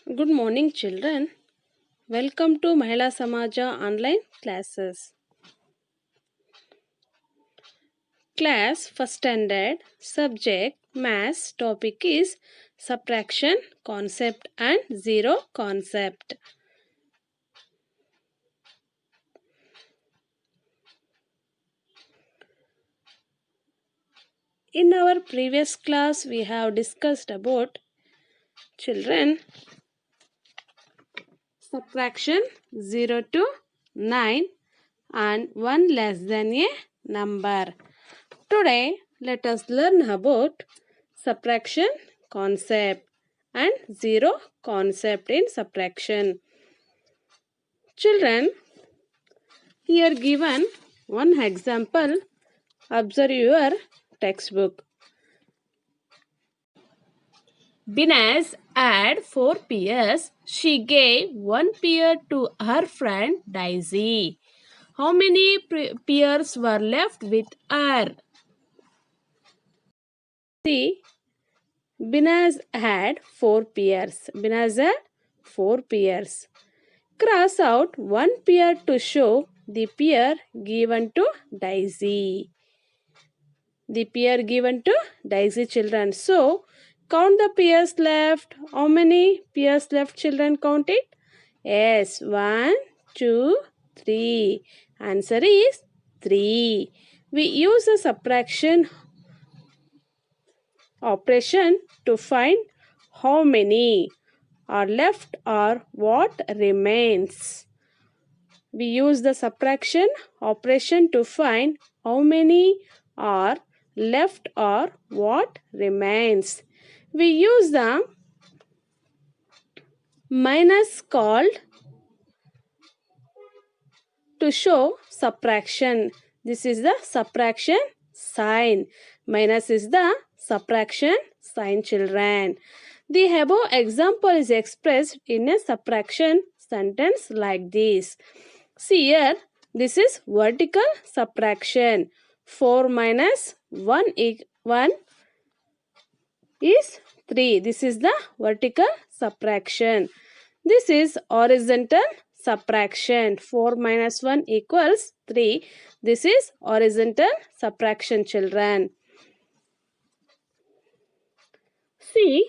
Good morning, children. Welcome to Mahila Samaja online classes. Class first standard subject maths topic is subtraction concept and zero concept. In our previous class, we have discussed about children subtraction 0 to 9 and 1 less than a number. Today, let us learn about subtraction concept and zero concept in subtraction. Children, here given one example. Observe your textbook. Binaz had 4 pears. She gave 1 pear to her friend Daisy. How many pears were left with her? See, Binaz had 4 pears. Binaz had 4 pears. Cross out 1 pear to show the pear given to Daisy. The pear given to Daisy, children. So, count the pears left. How many pears left, children? Count it. Yes, 1, 2, 3. Answer is 3. We use a subtraction operation to find how many are left or what remains. We use the subtraction operation to find how many are left or what remains. We use the minus called to show subtraction. This is the subtraction sign. Minus is the subtraction sign, children. The above example is expressed in a subtraction sentence like this. See here, this is vertical subtraction. 4 minus 1 is 3. This is the vertical subtraction. This is horizontal subtraction. 4 minus 1 equals 3. This is horizontal subtraction, children. See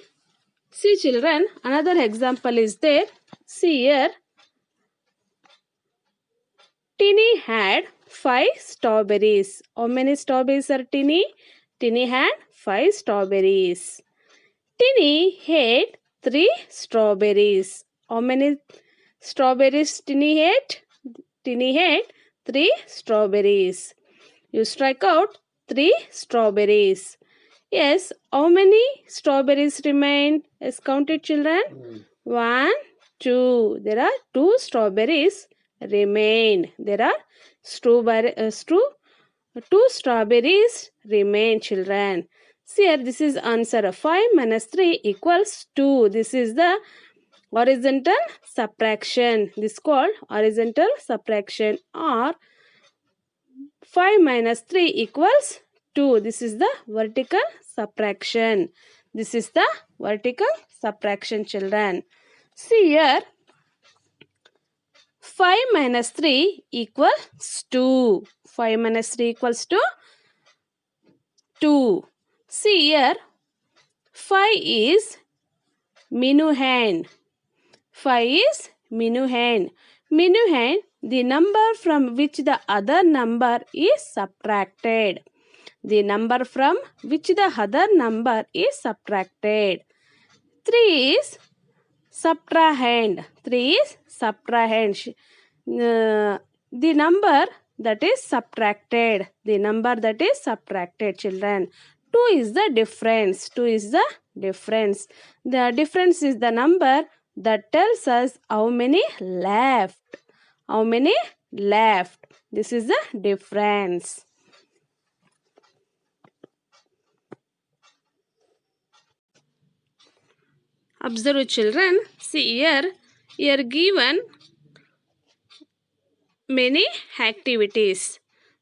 children, another example is there. See here, Tinny had 5 strawberries. How many strawberries are Tinny? Tinny had 5 strawberries. Tinny ate 3 strawberries. How many strawberries Tinny ate? Tinny ate 3 strawberries. You strike out 3 strawberries. Yes, how many strawberries remain? Yes, count it, children. 1, 2. There are 2 strawberries remain. There are 2 strawberries remain, children. See here, this is answer. 5 minus 3 equals 2. This is the horizontal subtraction. This is called horizontal subtraction, or 5 minus 3 equals 2. This is the vertical subtraction. This is the vertical subtraction, children. See here, 5 minus 3 equals 2. 5 minus 3 equals to 2. See here, 5 is minuend. 5 is minuend. Minuend, the number from which the other number is subtracted. The number from which the other number is subtracted. 3 is subtrahend. 3 is subtrahend. The number that is subtracted. The number that is subtracted, children. 2 is the difference. 2 is the difference. The difference is the number that tells us how many left. How many left. This is the difference. Observe, children. See here. Here given many activities.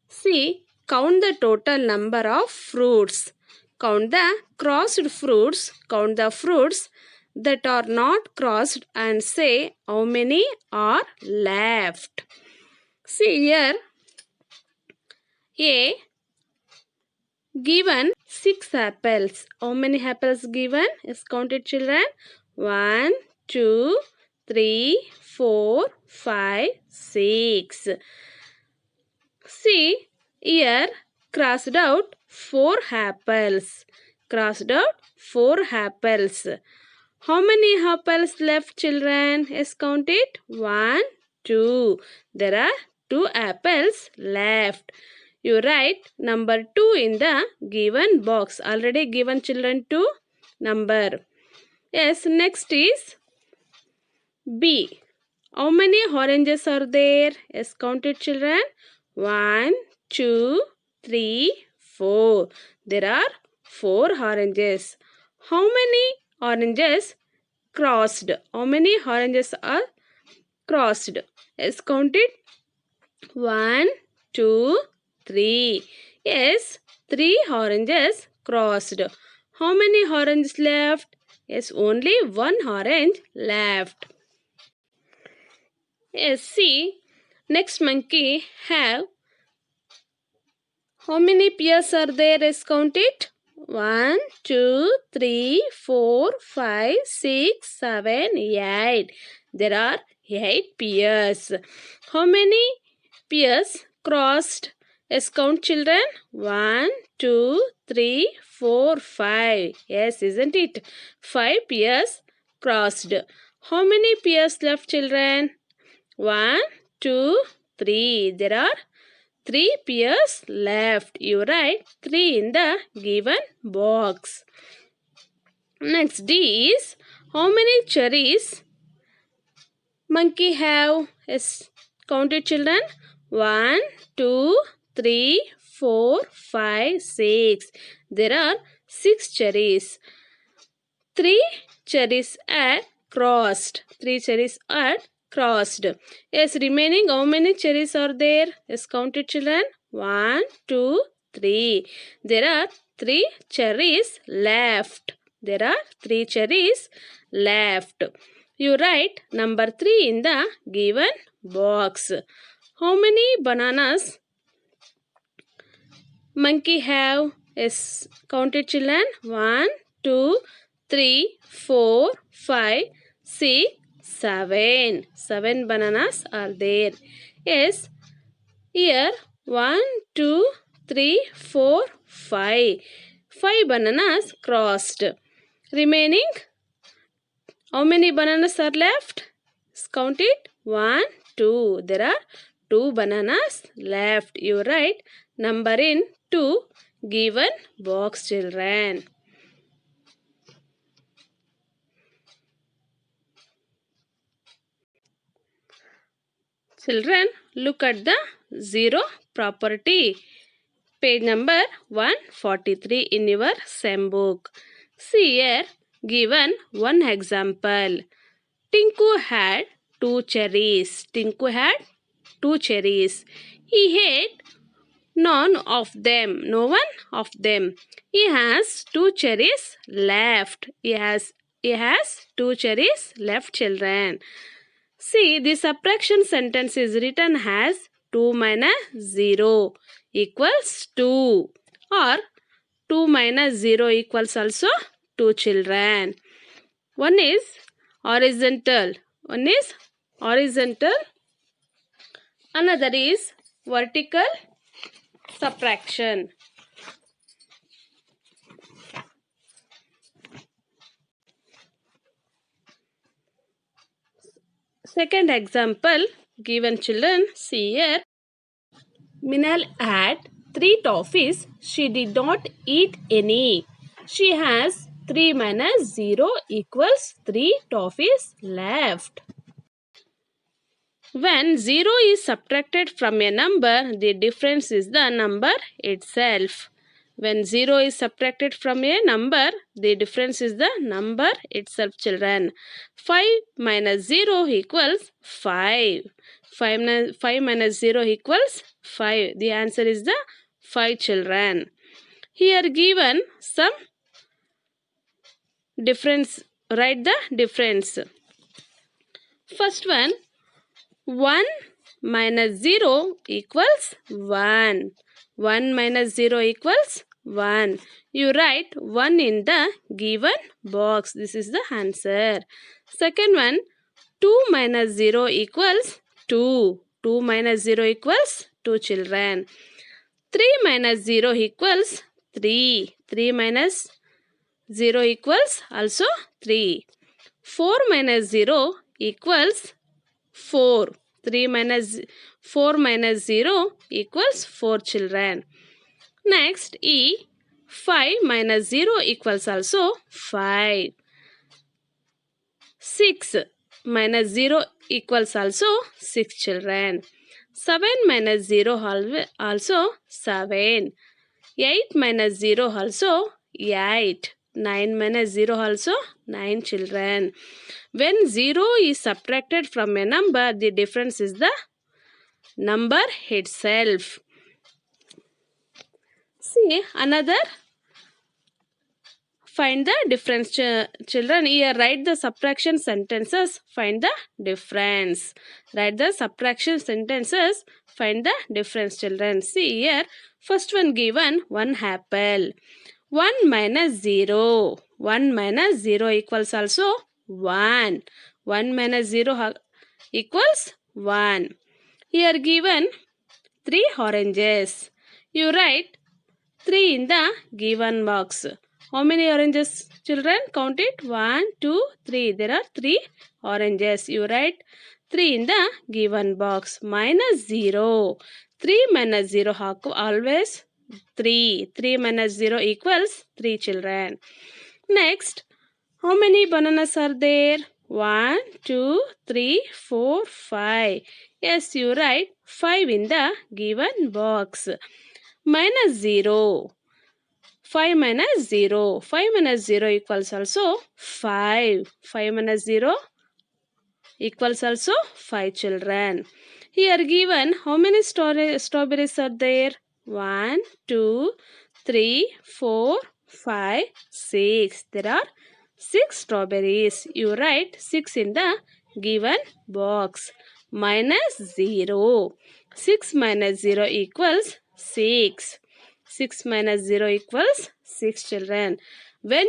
See, count the total number of fruits. Count the crossed fruits. Count the fruits that are not crossed and say how many are left. See here, A given 6 apples. How many apples given? Is counted, children. 1, 2, 3, 4, 5, 6. See here, crossed out 4 apples. Crossed out 4 apples. How many apples left, children? Is counted. 1, 2. There are 2 apples left. You write number 2 in the given box. Already given, children, 2 number. Yes, next is B. How many oranges are there? Yes, counted, children. 1, 2, 3, 4. There are 4 oranges. How many oranges crossed? How many oranges are crossed? Yes, counted. 1, 2, 3. Yes, 3 oranges crossed. How many oranges left? Yes, only 1 orange left. Yes, see, next monkey have how many pears are there? Is counted. 1, 2, 3, 4, 5, 6, 7, 8. There are 8 pears. How many pears crossed? Yes, count, children. 1, 2, 3, 4, 5. Yes, isn't it? 5 pears crossed. How many pears left, children? 1, 2, 3. There are 3 pears left. You write 3 in the given box. Next D is how many cherries monkey have? Yes, counted, children. 1, 2, 3, 4, 5, 6. There are 6 cherries. 3 cherries are crossed. 3 cherries are crossed. Yes, remaining how many cherries are there? Yes, counted, children. 1, 2, 3. There are 3 cherries left. There are 3 cherries left. You write number 3 in the given box. How many bananas monkey have? Yes, counted, children. 1, 2, 3, 4, 5, 6, 7. 7 bananas are there. Yes, here 1, 2, 3, 4, 5. 5 bananas crossed. Remaining, how many bananas are left? Count it. 1, 2. There are 2 bananas left. You write number in 2 given box, children. Children, look at the zero property. Page number 143 in your SEM book. See here, given one example. Tinku had 2 cherries. Tinku had 2 cherries. He ate none of them. No one of them. He has 2 cherries left. He has 2 cherries left, children. See, the subtraction sentence is written as 2 minus 0 equals 2, or 2 minus 0 equals also 2, children. One is horizontal. Another is vertical subtraction. Second example given, children. See here. Minal had 3 toffees. She did not eat any. She has 3 minus 0 equals 3 toffees left. When 0 is subtracted from a number, the difference is the number itself. When 0 is subtracted from a number, the difference is the number itself, children. 5 minus 0 equals 5. 5 minus 0 equals 5. The answer is the 5, children. Here given some difference write the difference. First one, 1 minus 0 equals 1. 1 minus 0 equals 1. You write 1 in the given box. This is the answer. Second one, 2 minus 0 equals 2. 2 minus 0 equals 2 children. 3 minus 0 equals 3. 3 minus 0 equals also 3. 4 minus 0 equals 4. 4 minus 0 equals 4 children. Next, 5 minus 0 equals also 5. 6 minus 0 equals also 6 children. 7 minus 0 also 7. 8 minus 0 also 8. 9 minus 0 also 9 children. When 0 is subtracted from a number, the difference is the number itself. See another. Find the difference, children. Here write the subtraction sentences. Find the difference. Write the subtraction sentences. Find the difference, children. See here. First one given, 1 apple. 1 minus 0. 1 minus 0 equals also 1. 1 minus 0 equals 1. Here given 3 oranges. You write 3 in the given box. How many oranges, children? Count it. 1, 2, 3. There are 3 oranges. You write 3 in the given box. Minus 0. 3 minus 0 always 3. 3 minus 0 equals 3 children. Next, how many bananas are there? 1, 2, 3, 4, 5. Yes, you write 5 in the given box. Minus 0. 5 minus 0. 5 minus 0 equals also 5. 5 minus 0 equals also 5 children. Here given how many strawberries are there? 1, 2, 3, 4, 5, 6. There are 6 strawberries. You write 6 in the given box. Minus 0. 6 minus 0 equals 6. 6 minus 0 equals 6 children. When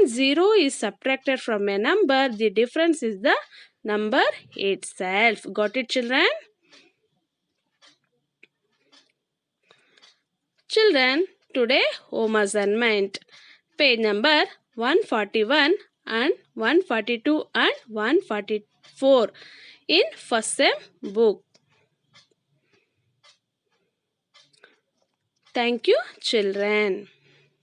0 is subtracted from a number, the difference is the number itself. Got it, children? Children, today home assignment. Page number 141 and 142 and 144 in first sem book. Thank you, children.